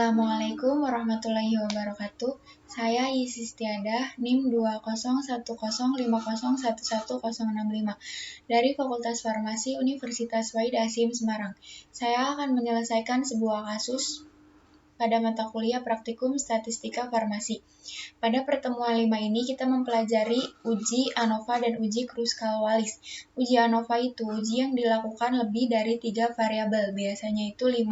Assalamualaikum warahmatullahi wabarakatuh. Saya Isis Tiada, NIM 20105011165 dari Fakultas Farmasi Universitas Wahid Hasyim Semarang. Saya akan menyelesaikan sebuah kasus pada mata kuliah praktikum statistika farmasi. Pada pertemuan 5 ini kita mempelajari uji ANOVA dan uji Kruskal-Wallis. Uji ANOVA itu uji yang dilakukan lebih dari 3 variabel, biasanya itu 5.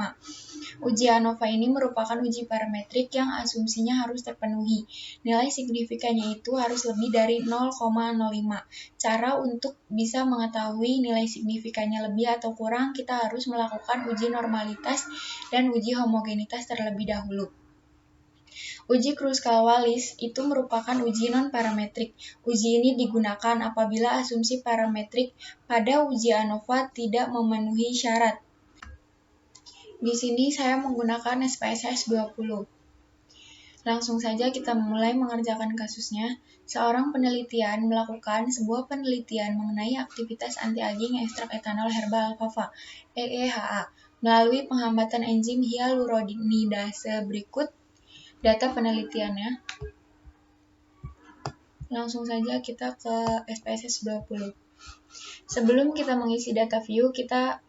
Uji ANOVA ini merupakan uji parametrik yang asumsinya harus terpenuhi. Nilai signifikannya itu harus lebih dari 0,05. Cara untuk bisa mengetahui nilai signifikannya lebih atau kurang, kita harus melakukan uji normalitas dan uji homogenitas terlebih dahulu. Uji Kruskal-Wallis itu merupakan uji non-parametrik. Uji ini digunakan apabila asumsi parametrik pada uji ANOVA tidak memenuhi syarat. Di sini saya menggunakan SPSS 20. Langsung saja kita mulai mengerjakan kasusnya. Seorang penelitian melakukan sebuah penelitian mengenai aktivitas anti-aging ekstrak etanol herbal alfalfa, EEHA, melalui penghambatan enzim hyaluronidase berikut data penelitiannya. Langsung saja kita ke SPSS 20. Sebelum kita mengisi data view, kita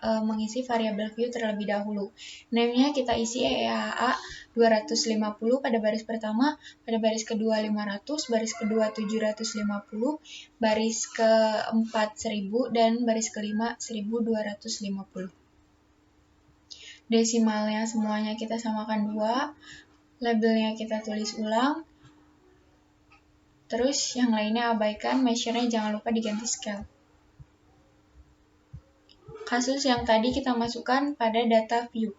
mengisi variabel view terlebih dahulu. Name-nya kita isi EEHA 250 pada baris pertama, pada baris kedua 500, baris kedua 750, baris keempat 1000, dan baris kelima 1250. Desimalnya semuanya kita samakan 2, labelnya kita tulis ulang, terus yang lainnya abaikan, measure-nya jangan lupa diganti scale. Kasus yang tadi kita masukkan pada data view.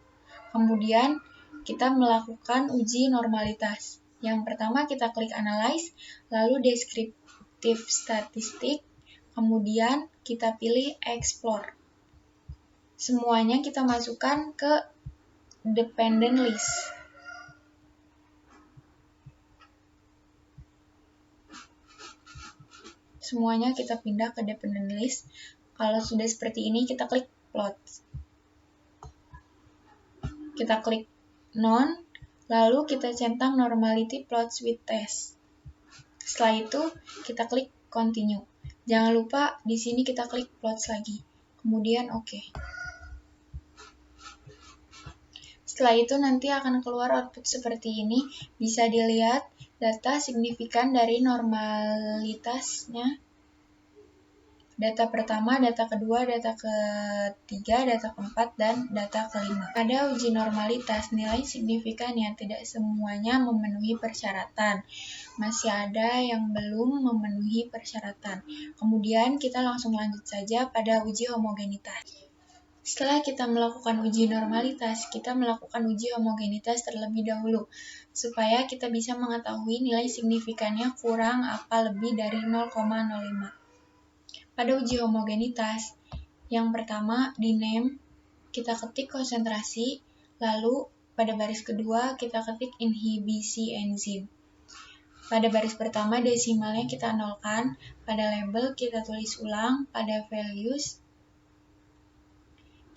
Kemudian kita melakukan uji normalitas. Yang pertama kita klik analyze, lalu descriptive statistic, kemudian kita pilih explore. Semuanya kita masukkan ke dependent list. Semuanya kita pindah ke dependent list. Kalau sudah seperti ini, kita klik plot. Kita klik none, lalu kita centang normality plots with test. Setelah itu, kita klik continue. Jangan lupa di sini kita klik plots lagi. Kemudian OK. Setelah itu nanti akan keluar output seperti ini. Bisa dilihat data signifikan dari normalitasnya. Data pertama, data kedua, data ketiga, data keempat, dan data kelima. Pada uji normalitas, nilai signifikan yang tidak semuanya memenuhi persyaratan. Masih ada yang belum memenuhi persyaratan. Kemudian kita langsung lanjut saja pada uji homogenitas. Setelah kita melakukan uji normalitas, kita melakukan uji homogenitas terlebih dahulu, supaya kita bisa mengetahui nilai signifikannya kurang apa lebih dari 0,05. Pada uji homogenitas, yang pertama di name, kita ketik konsentrasi, lalu pada baris kedua kita ketik inhibisi enzim. Pada baris pertama desimalnya kita nolkan, pada label kita tulis ulang, pada values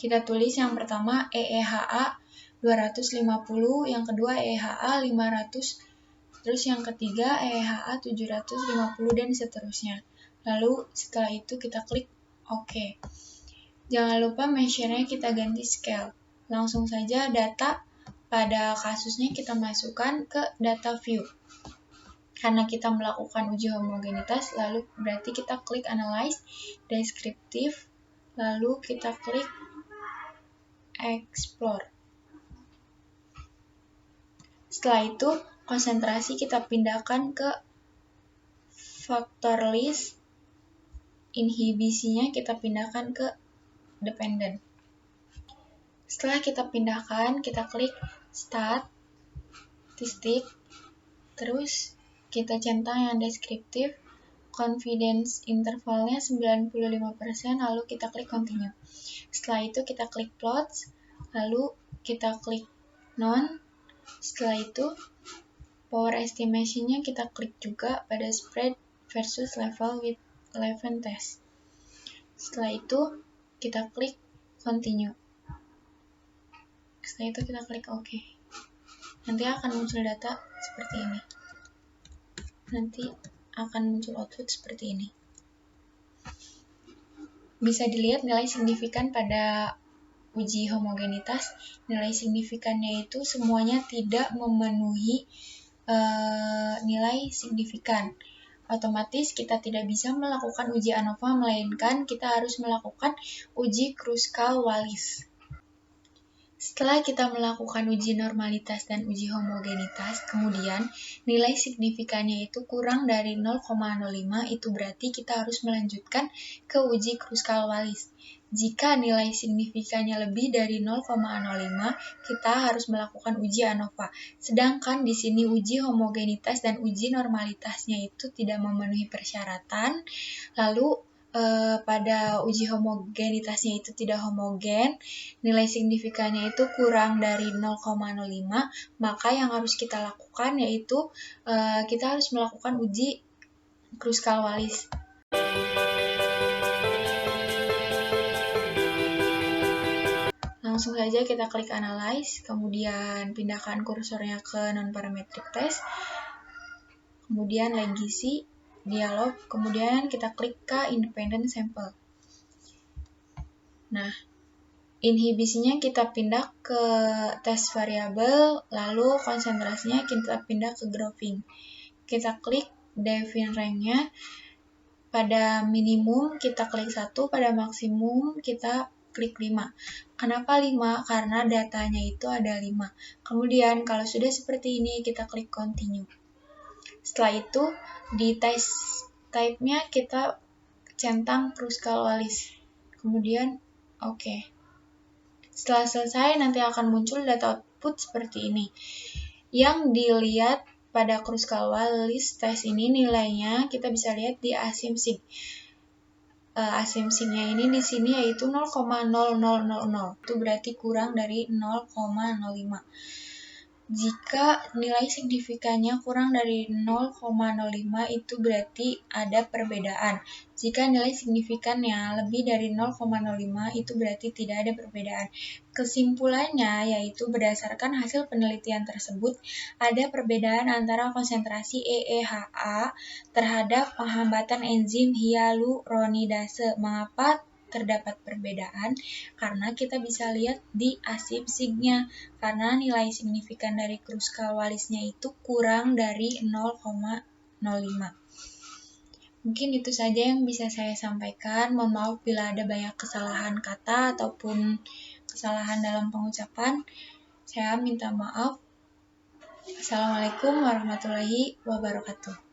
kita tulis yang pertama EEHA 250, yang kedua EEHA 500, terus yang ketiga EEHA 750, dan seterusnya. Lalu setelah itu kita klik OK. Jangan lupa measure-nya kita ganti scale. Langsung saja data pada kasusnya kita masukkan ke data view. Karena kita melakukan uji homogenitas, lalu berarti kita klik analyze, descriptive, lalu kita klik explore. Setelah itu, konsentrasi kita pindahkan ke factor list, inhibisinya kita pindahkan ke dependent. Setelah kita pindahkan, kita klik statistik, terus kita centang yang deskriptif, confidence intervalnya 95%, lalu kita klik continue. Setelah itu kita klik plots, lalu kita klik none. Setelah itu power estimation-nya kita klik juga pada spread versus level with eleven test. Setelah itu kita klik continue. Setelah itu kita klik OK. nanti akan muncul data seperti ini. Nanti akan muncul output seperti ini. Bisa dilihat nilai signifikan pada uji homogenitas. Nilai signifikannya itu semuanya tidak memenuhi nilai signifikan. Otomatis kita tidak bisa melakukan uji ANOVA, melainkan kita harus melakukan uji Kruskal-Wallis. Setelah kita melakukan uji normalitas dan uji homogenitas, kemudian nilai signifikannya itu kurang dari 0,05, itu berarti kita harus melanjutkan ke uji Kruskal-Wallis. Jika nilai signifikannya lebih dari 0,05, kita harus melakukan uji ANOVA. Sedangkan di sini uji homogenitas dan uji normalitasnya itu tidak memenuhi persyaratan. Lalu pada uji homogenitasnya itu tidak homogen, nilai signifikannya itu kurang dari 0,05, maka yang harus kita lakukan yaitu kita harus melakukan uji Kruskal-Wallis. Langsung saja kita klik Analyze, kemudian pindahkan kursornya ke non-parametric test, kemudian legacy, dialog, kemudian kita klik ke independent sample. Nah, inhibisinya kita pindah ke test variabel, lalu konsentrasinya kita pindah ke grouping. Kita klik define rank-nya, pada minimum kita klik 1, pada maksimum kita klik 5. Kenapa 5? Karena datanya itu ada 5. Kemudian kalau sudah seperti ini kita klik continue. Setelah itu di test type-nya kita centang Kruskal-Wallis. Kemudian oke. Setelah selesai nanti akan muncul data output seperti ini. Yang dilihat pada Kruskal-Wallis tes ini nilainya kita bisa lihat di asymptotic. Asymptoticnya ini di sini yaitu 0,0000. Itu berarti kurang dari 0,05. Jika nilai signifikannya kurang dari 0,05 itu berarti ada perbedaan. Jika nilai signifikannya lebih dari 0,05 itu berarti tidak ada perbedaan. Kesimpulannya yaitu berdasarkan hasil penelitian tersebut ada perbedaan antara konsentrasi EEHA terhadap penghambatan enzim hyaluronidase. Mengapa terdapat perbedaan? Karena kita bisa lihat di asymptoticnya, karena nilai signifikan dari Kruskal-Wallisnya itu kurang dari 0,05. Mungkin itu saja yang bisa saya sampaikan. Mohon maaf bila ada banyak kesalahan kata ataupun kesalahan dalam pengucapan. Saya minta maaf. Assalamualaikum warahmatullahi wabarakatuh.